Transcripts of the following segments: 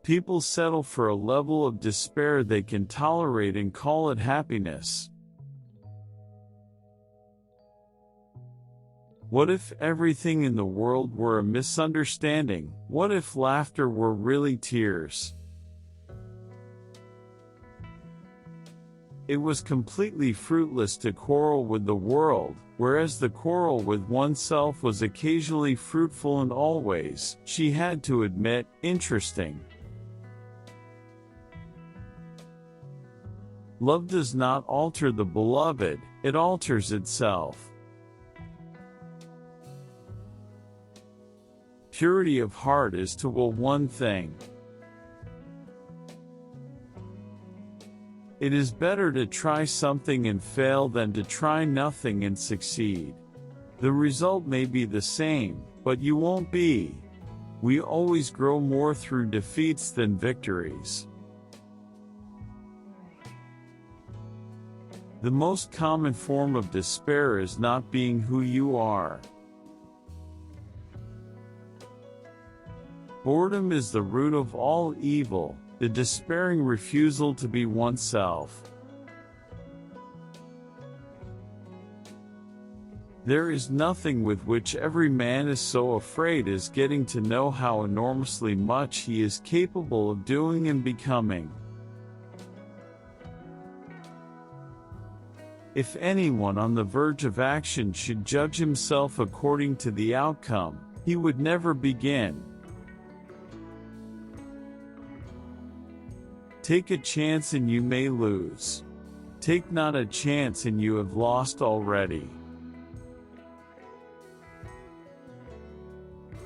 People settle for a level of despair they can tolerate and call it happiness. What if everything in the world were a misunderstanding? What if laughter were really tears? It was completely fruitless to quarrel with the world, whereas the quarrel with oneself was occasionally fruitful and always, she had to admit, interesting. Love does not alter the beloved, it alters itself. Purity of heart is to will one thing. It is better to try something and fail than to try nothing and succeed. The result may be the same, but you won't be. We always grow more through defeats than victories. The most common form of despair is not being who you are. Boredom is the root of all evil, the despairing refusal to be oneself. There is nothing with which every man is so afraid as getting to know how enormously much he is capable of doing and becoming. If anyone on the verge of action should judge himself according to the outcome, he would never begin. Take a chance and you may lose. Take not a chance and you have lost already.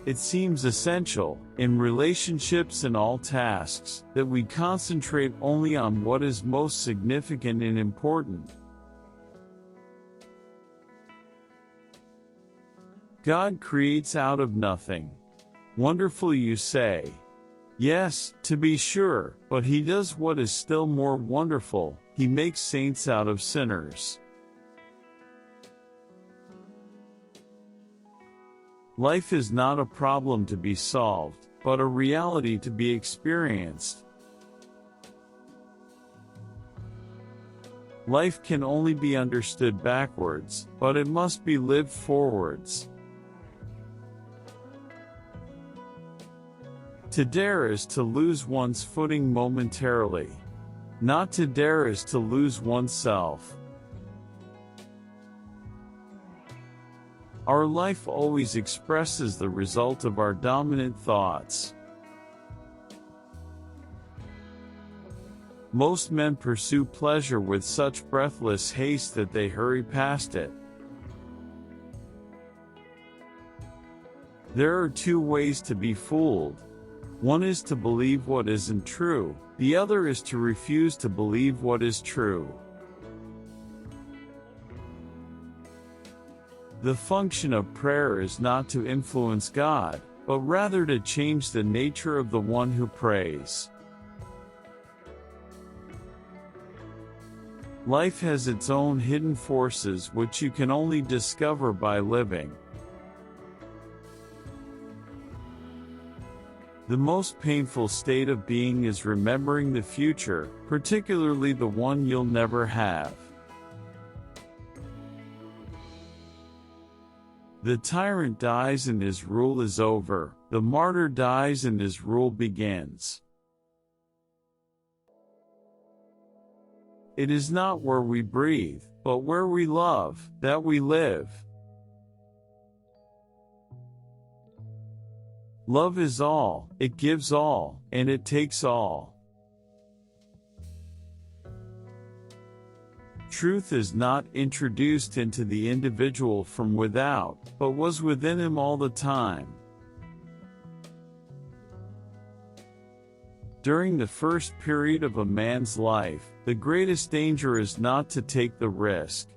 It seems essential, in relationships and all tasks, that we concentrate only on what is most significant and important. God creates out of nothing. Wonderful, you say. Yes, to be sure, but he does what is still more wonderful, he makes saints out of sinners. Life is not a problem to be solved, but a reality to be experienced. Life can only be understood backwards, but it must be lived forwards. To dare is to lose one's footing momentarily. Not to dare is to lose oneself. Our life always expresses the result of our dominant thoughts. Most men pursue pleasure with such breathless haste that they hurry past it. There are two ways to be fooled. One is to believe what isn't true, the other is to refuse to believe what is true. The function of prayer is not to influence God, but rather to change the nature of the one who prays. Life has its own hidden forces which you can only discover by living. The most painful state of being is remembering the future, particularly the one you'll never have. The tyrant dies and his rule is over, the martyr dies and his rule begins. It is not where we breathe, but where we love, that we live. Love is all, it gives all, and it takes all. Truth is not introduced into the individual from without, but was within him all the time. During the first period of a man's life, the greatest danger is not to take the risk.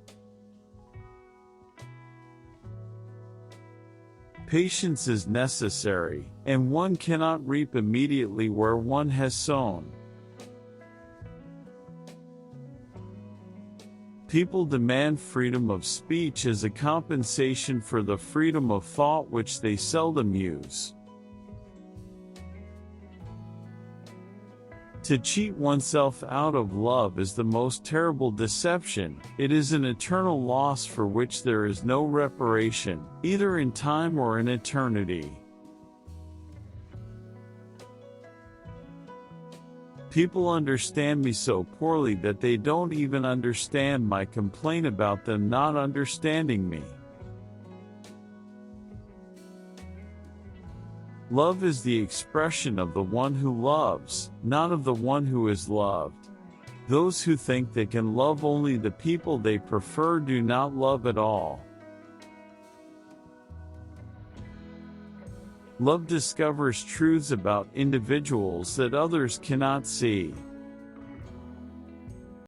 Patience is necessary, and one cannot reap immediately where one has sown. People demand freedom of speech as a compensation for the freedom of thought which they seldom use. To cheat oneself out of love is the most terrible deception. It is an eternal loss for which there is no reparation, either in time or in eternity. People understand me so poorly that they don't even understand my complaint about them not understanding me. Love is the expression of the one who loves, not of the one who is loved. Those who think they can love only the people they prefer do not love at all. Love discovers truths about individuals that others cannot see.